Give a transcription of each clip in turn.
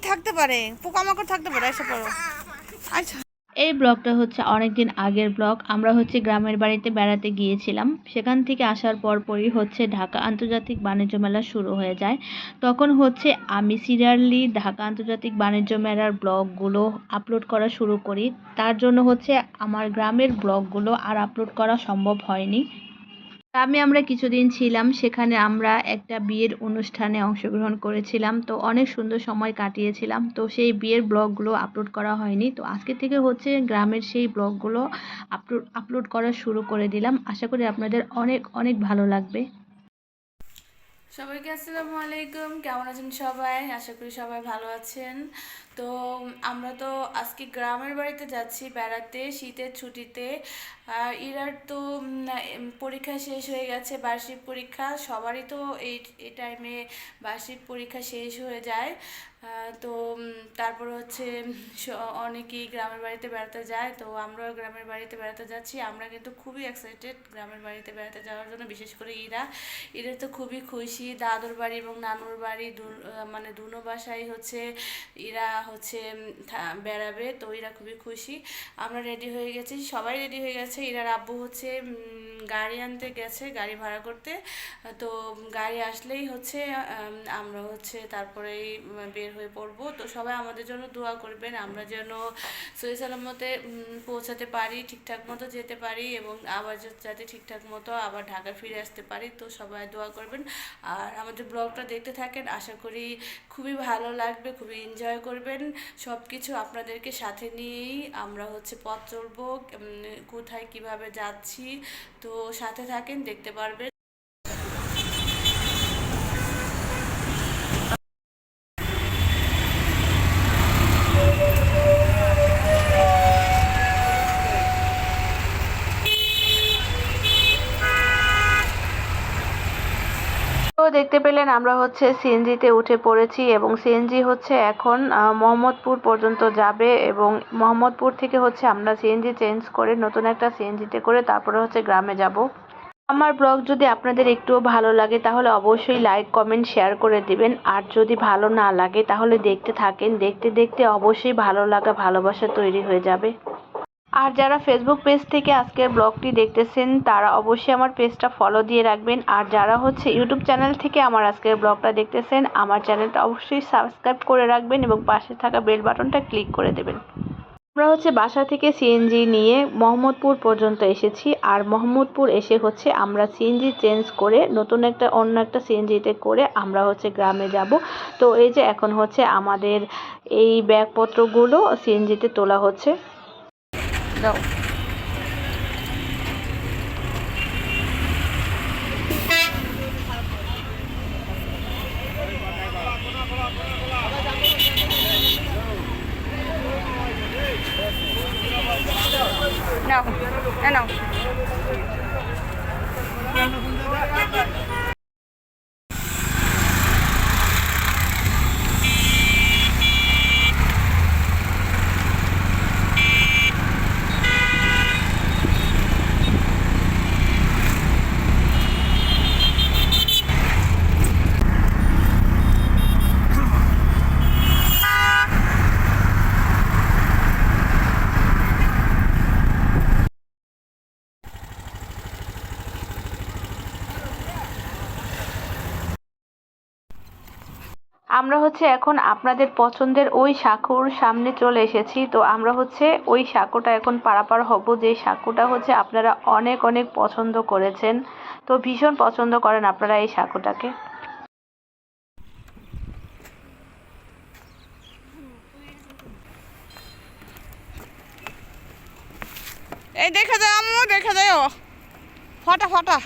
থাকতে পারে, পোকামাকড় থাকতে পারে, এসে পড়ো। আচ্ছা, এই ব্লগটা হচ্ছে অনেকদিন আগের ব্লগ। আমরা হচ্ছে গ্রামের বাড়িতে বেড়াতে গিয়েছিলাম। সেখান থেকে আসার পরপরই হচ্ছে ঢাকা আন্তর্জাতিক বাণিজ্য মেলা শুরু হয়ে যায়। তখন হচ্ছে আমি সিরিয়ালি ঢাকা আন্তর্জাতিক বাণিজ্য মেলার ব্লগগুলো আপলোড করা শুরু করি। তার জন্য হচ্ছে আমার গ্রামের ব্লগগুলো আর আপলোড করা সম্ভব হয়নি। গ্রামে আমরা কিছুদিন ছিলাম, সেখানে আমরা একটা বিয়ের অনুষ্ঠানে অংশগ্রহণ করেছিলাম। তো অনেক সুন্দর সময় কাটিয়েছিলাম। তো সেই বিয়ের ব্লগগুলো আপলোড করা হয়নি। তো আজকে থেকে হচ্ছে গ্রামের সেই ব্লগগুলো আপলোড করা শুরু করে দিলাম। আশা করি আপনাদের অনেক অনেক ভালো লাগবে। সবাইকে আসসালামু আলাইকুম। কেমন আছেন সবাই? আশা করি সবাই ভালো আছেন। তো আমরা তো আজকে গ্রামের বাড়িতে যাচ্ছি বেড়াতে শীতের ছুটিতে। ইরার তো পরীক্ষা শেষ হয়ে গেছে, বার্ষিক পরীক্ষা। সবারই তো এই টাইমে বার্ষিক পরীক্ষা শেষ হয়ে যায়। তো তারপর হচ্ছে অনেকেই গ্রামের বাড়িতে বেড়াতে যায়। তো আমরাও গ্রামের বাড়িতে বেড়াতে যাচ্ছি। আমরা কিন্তু খুবই এক্সাইটেড গ্রামের বাড়িতে বেড়াতে যাওয়ার জন্য, বিশেষ করে এরা তো খুবই খুশি। দাদুর বাড়ি এবং নানুর বাড়ি মানে দুনো বাসায় হচ্ছে এরা হচ্ছে বেড়াবে। তো এরা খুবই খুশি। আমরা রেডি হয়ে গেছি, সবাই রেডি হয়ে গেছে। এরার আব্বু হচ্ছে গাড়ি আনতে গেছে, গাড়ি ভাড়া করতে। তো গাড়ি আসলেই হচ্ছে আমরা হচ্ছে তারপরেই বের হয়ে পড়বো। তো সবাই আমাদের জন্য দোয়া করবেন, আমরা যেন সহি সালামতে পৌঁছাতে পারি, ঠিকঠাক মতো যেতে পারি এবং আবার যাতে ঠিকঠাক মতো আবার ঢাকা ফিরে আসতে পারি। তো সবাই দোয়া করবেন আর আমাদের ব্লগটা দেখতে থাকেন। আশা করি খুবই ভালো লাগবে, খুবই এনজয় করবেন। সব কিছু আপনাদেরকে সাথে নিয়েই আমরা হচ্ছে পথ চলবো, কোথায় কিভাবে যাচ্ছি। তো সাথে থাকেন, দেখতে পারবেন। তো দেখতে পেলেন আমরা হচ্ছে সিএনজিতে উঠে পড়েছি এবং সিএনজি হচ্ছে এখন মোহাম্মদপুর পর্যন্ত যাবে এবং মোহাম্মদপুর থেকে হচ্ছে আমরা সিএনজি চেঞ্জ করে নতুন একটা সিএনজিতে করে তারপরে হচ্ছে গ্রামে যাব। আমার ব্লগ যদি আপনাদের একটুও ভালো লাগে তাহলে অবশ্যই লাইক কমেন্ট শেয়ার করে দিবেন। আর যদি ভালো না লাগে তাহলে দেখতে থাকেন, দেখতে দেখতে অবশ্যই ভালো লাগা ভালোবাসা তৈরি হয়ে যাবে। আর যারা ফেসবুক পেজ থেকে আজকের ব্লগটি দেখতেছেন তারা অবশ্যই আমার পেজটা ফলো দিয়ে রাখবেন। আর যারা হচ্ছে ইউটিউব চ্যানেল থেকে আমার আজকের ব্লগটা দেখতেছেন আমার চ্যানেলটা অবশ্যই সাবস্ক্রাইব করে রাখবেন এবং পাশে থাকা বেল বাটনটা ক্লিক করে দেবেন। আমরা হচ্ছে বাসা থেকে সিএনজি নিয়ে মোহাম্মদপুর পর্যন্ত এসেছি। আর মোহাম্মদপুর এসে হচ্ছে আমরা সিএনজি চেঞ্জ করে নতুন একটা অন্য একটা সিএনজিতে করে আমরা হচ্ছে গ্রামে যাব। তো এই যে এখন হচ্ছে আমাদের এই ব্যাগপত্রগুলো সিএনজিতে তোলা হচ্ছে। যাও। নাও, নাও। আমরা হচ্ছে এখন আপনাদের পছন্দের ওই সাঁকোর সামনে চলে এসেছি। তো আমরা হচ্ছে ওই সাঁকোটা এখন পারাপার হব, যে সাঁকোটা হচ্ছে আপনারা অনেক অনেক পছন্দ করেছেন। তো ভীষণ পছন্দ করেন আপনারা এই সাঁকোটাকে। এই দেখা যায় আম্মু, দেখা যায় ও ফটা ফটা।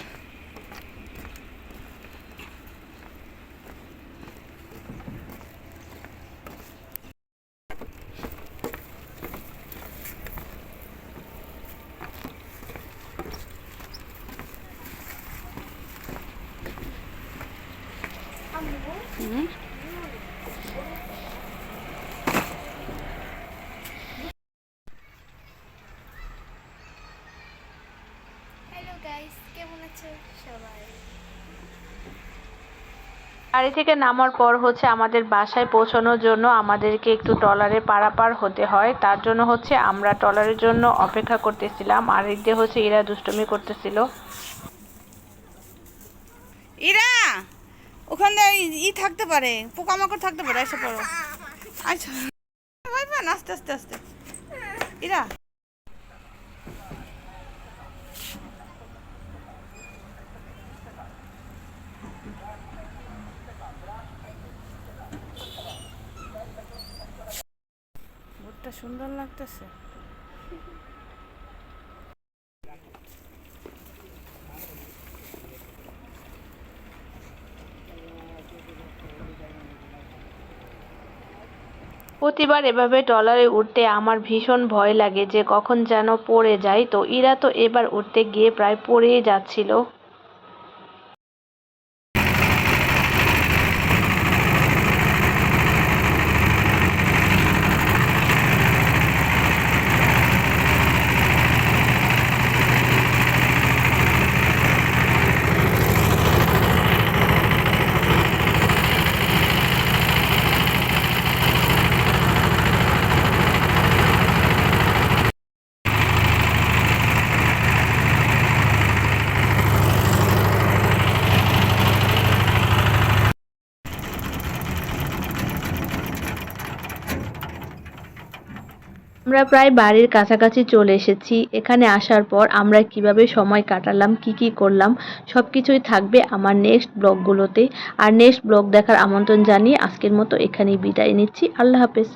হ্যালো গাইস, কেমন আছো সবাই? গাড়ি থেকে নামার পর হচ্ছে আমাদের বাসায় পৌঁছানোর জন্য আমাদেরকে একটু ট্রলারে পারাপার হতে হয়। তার জন্য হচ্ছে আমরা ট্রলারের জন্য অপেক্ষা করতেছিলাম, আর এদিক দিয়ে হচ্ছে এরা দুষ্টুমি করতেছিল। ইরা ওখানে থাকতে পারে, পোকামাকড় থাকতে পারে, এসে পড়ো। আচ্ছা ভাই বোন, আস্তে আস্তে আস্তে। ইরা বোটটা সুন্দর লাগতেছে। প্রতিবার এভাবে ট্রলারে উঠতে আমার ভীষণ ভয় লাগে যে কখন যেন পড়ে যায়। তো ইরা তো এবার উঠতে গিয়ে প্রায় পড়েই যাচ্ছিল। আমরা প্রায় বাড়ির কাছাকাছি চলে এসেছি। এখানে আসার পর আমরা কিভাবে সময় কাটালাম, কি কি করলাম, সবকিছুই থাকবে আমার নেক্সট ব্লগগুলোতে। আর নেক্সট ব্লগ দেখার আমন্ত্রণ জানিয়ে আজকের মতো এখানেই বিদায় নিচ্ছি। আল্লাহ হাফেজ।